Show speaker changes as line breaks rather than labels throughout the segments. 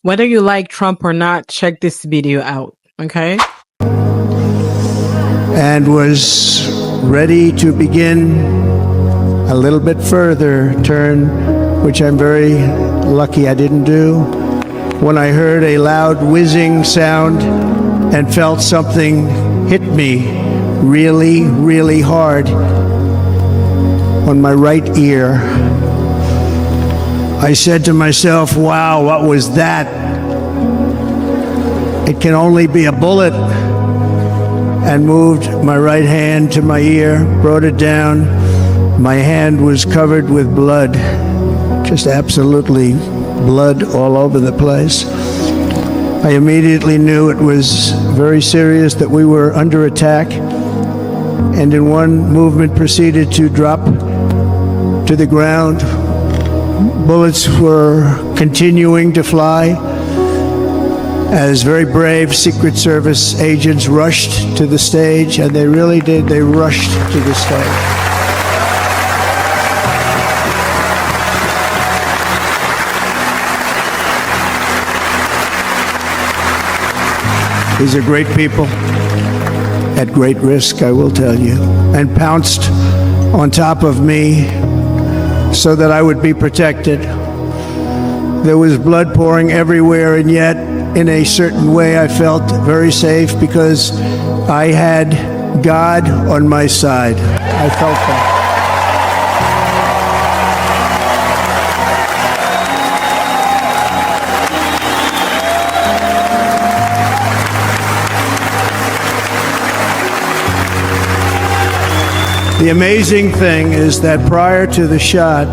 Whether you like Trump or not, check this video out, okay?
And was ready to begin a little bit further turn, which I'm very lucky I didn't do, when I heard a loud whizzing sound and felt something hit me really, really hard on my right ear. I said to myself, wow, what was that? It can only be a bullet. And moved my right hand to my ear, brought it down. My hand was covered with blood, just absolutely blood all over the place. I immediately knew it was very serious, that we were under attack, and in one movement proceeded to drop to the ground. Bullets were continuing to fly as very brave Secret Service agents rushed to the stage, and they really did. They rushed to the stage. These are great people, at great risk, I will tell you, and pounced on top of me so that I would be protected. There was blood pouring everywhere, and yet, in a certain way, I felt very safe because I had God on my side. I felt that. The amazing thing is that prior to the shot,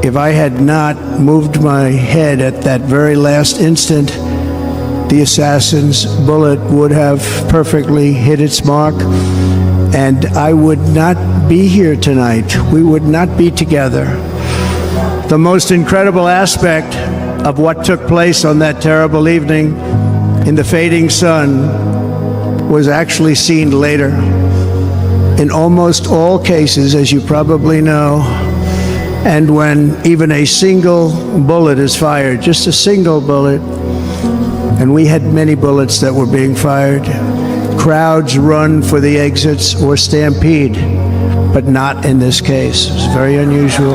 if I had not moved my head at that very last instant, the assassin's bullet would have perfectly hit its mark, and I would not be here tonight. We would not be together. The most incredible aspect of what took place on that terrible evening in the fading sun was actually seen later. In almost all cases, as you probably know, and when even a single bullet is fired, just a single bullet, and we had many bullets that were being fired, crowds run for the exits or stampede, but not in this case. It's very unusual.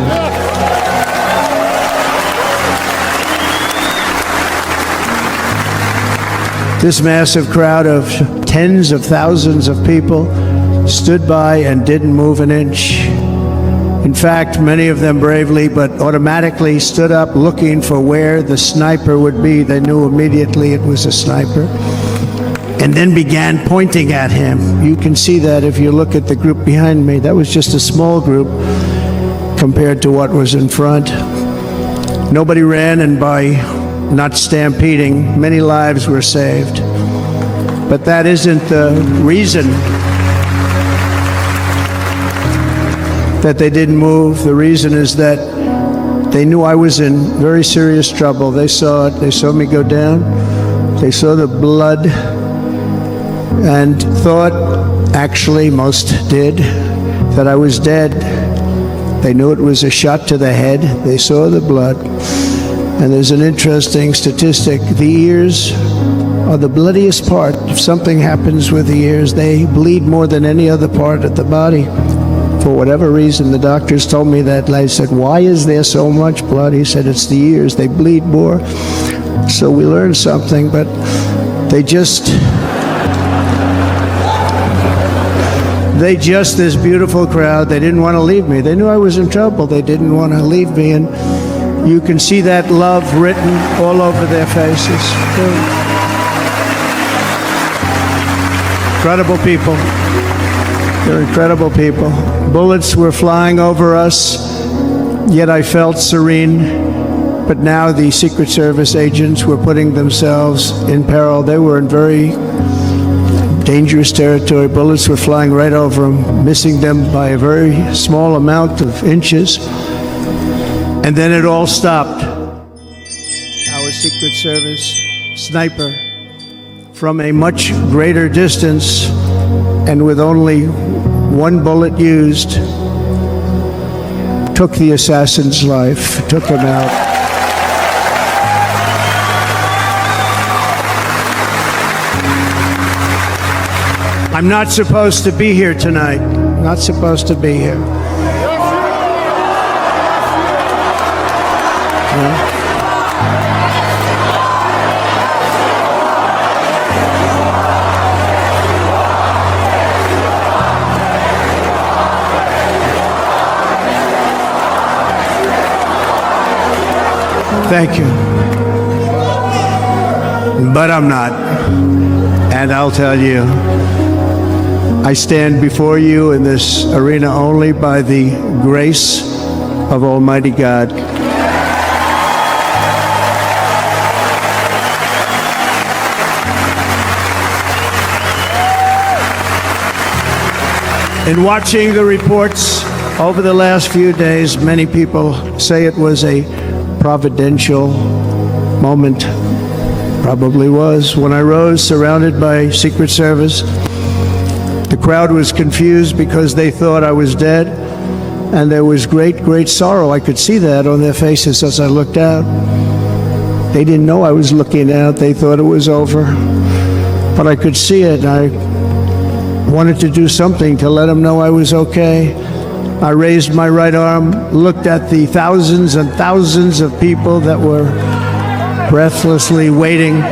This massive crowd of tens of thousands of people stood by and didn't move an inch. In fact, many of them bravely, but automatically stood up looking for where the sniper would be. They knew immediately it was a sniper, and then began pointing at him. You can see that if you look at the group behind me. That was just a small group compared to what was in front. Nobody ran, and by not stampeding, many lives were saved. But that isn't the reason that they didn't move. The reason is that they knew I was in very serious trouble. They saw it. They saw me go down. They saw the blood and thought, actually most did, that I was dead. They knew it was a shot to the head. They saw the blood. And there's an interesting statistic. The ears are the bloodiest part. If something happens with the ears, they bleed more than any other part of the body. For whatever reason, the doctors told me that. I said, why is there so much blood? He said, it's the ears. They bleed more. So we learned something, but they just, this beautiful crowd, they didn't want to leave me. They knew I was in trouble. They didn't want to leave me. And you can see that love written all over their faces. Incredible people. They're incredible people. Bullets were flying over us, yet I felt serene. But now the Secret Service agents were putting themselves in peril. They were in very dangerous territory. Bullets were flying right over them, missing them by a very small amount of inches. And then it all stopped. Our Secret Service sniper, from a much greater distance and with only one bullet used, took the assassin's life, took him out. I'm not supposed to be here tonight. Not supposed to be here. Thank you. But I'm not. And I'll tell you, I stand before you in this arena only by the grace of Almighty God. In watching the reports over the last few days, many people say it was a providential moment. Probably was. When I rose surrounded by Secret Service, the crowd was confused because they thought I was dead, and there was great sorrow. I could see that on their faces as I looked out. They didn't know I was looking out. They thought it was over, but I could see it. I wanted to do something to let them know I was okay. I raised my right arm, looked at the thousands and thousands of people that were breathlessly waiting,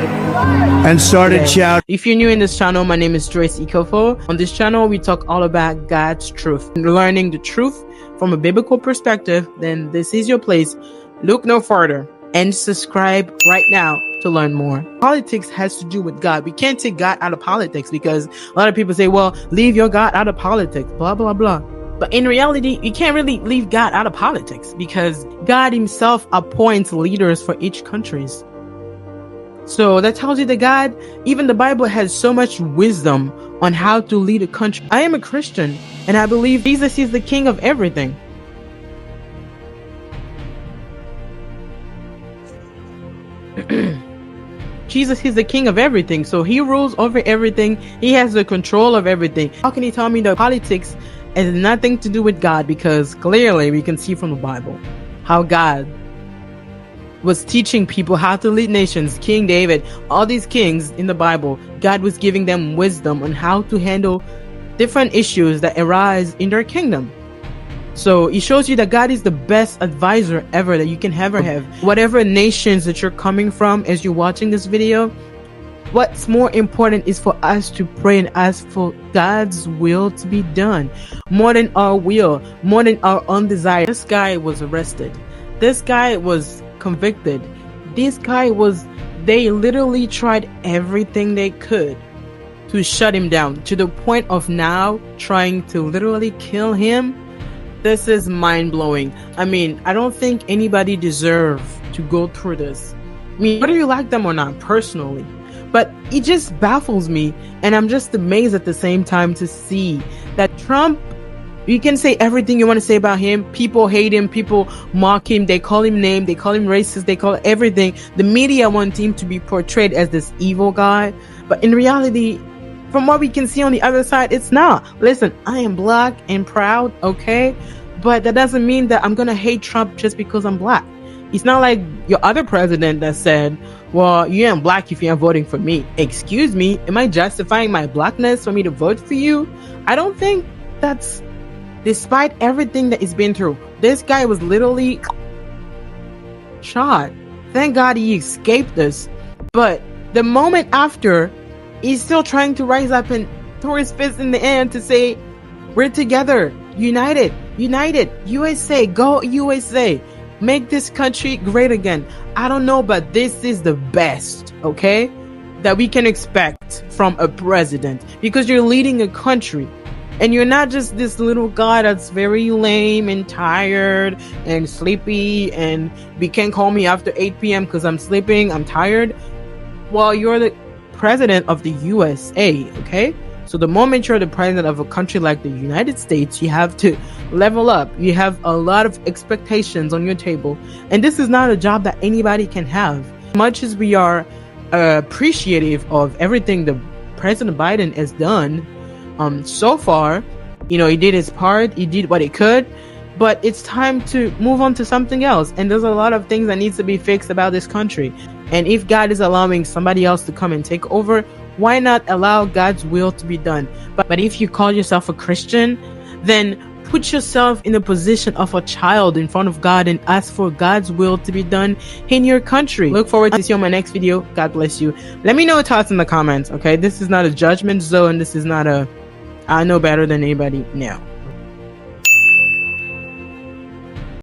and started shouting.
If you're new in this channel, my name is Joyce Ikofo. On this channel, we talk all about God's truth. Learning the truth from a biblical perspective, then this is your place. Look no further and subscribe right now to learn more. Politics has to do with God. We can't take God out of politics because a lot of people say, well, leave your God out of politics, blah, blah, blah. But in reality, you can't really leave God out of politics because God himself appoints leaders for each countries. So that tells you that God, even the Bible has so much wisdom on how to lead a country. I am a Christian and I believe Jesus is the king of everything. Jesus is the king of everything. So he rules over everything. He has the control of everything. How can he tell me that politics has nothing to do with God? Because clearly we can see from the Bible how God was teaching people how to lead nations. King David, all these kings in the Bible, God was giving them wisdom on how to handle different issues that arise in their kingdom. So it shows you that God is the best advisor ever that you can ever have. Whatever nations that you're coming from as you're watching this video, what's more important is for us to pray and ask for God's will to be done. More than our will, more than our own desire. This guy was arrested. This guy was convicted. This guy was, they literally tried everything they could to shut him down, to the point of now trying to literally kill him. This is mind-blowing. I mean, I don't think anybody deserves to go through this. I mean, whether you like them or not personally, but it just baffles me, and I'm just amazed at the same time to see that Trump, you can say everything you want to say about him. People hate him, people mock him, they call him names, they call him racist, they call everything. The media want him to be portrayed as this evil guy, but in reality, from what we can see on the other side, it's not. Listen, I am black and proud, okay? But that doesn't mean that I'm gonna hate Trump just because I'm black. It's not like your other president that said, well, you ain't black if you ain't voting for me. Excuse me, am I justifying my blackness for me to vote for you? I don't think that's, despite everything that he's been through. This guy was literally shot. Thank God he escaped this. But the moment after, he's still trying to rise up and throw his fist in the air to say, we're together, united, USA, go USA. Make this country great again. I don't know, but this is the best, okay, that we can expect from a president, because you're leading a country and you're not just this little guy that's very lame and tired and sleepy and you can't call me after 8 p.m. because I'm sleeping, I'm tired. Well, you're the president of the USA, okay? So the moment you're the president of a country like the United States, you have to level up. You have a lot of expectations on your table. And this is not a job that anybody can have. Much as we are appreciative of everything the President Biden has done so far, you know, he did his part, he did what he could, but it's time to move on to something else. And there's a lot of things that needs to be fixed about this country. And if God is allowing somebody else to come and take over, Why not allow God's will to be done? But if you call yourself a Christian, then put yourself in the position of a child in front of God and ask for God's will to be done in your country. Look forward to see you on my next video. God bless you. Let me know your thoughts in the comments, okay? This is not a judgment zone. This is not a I know better than anybody now.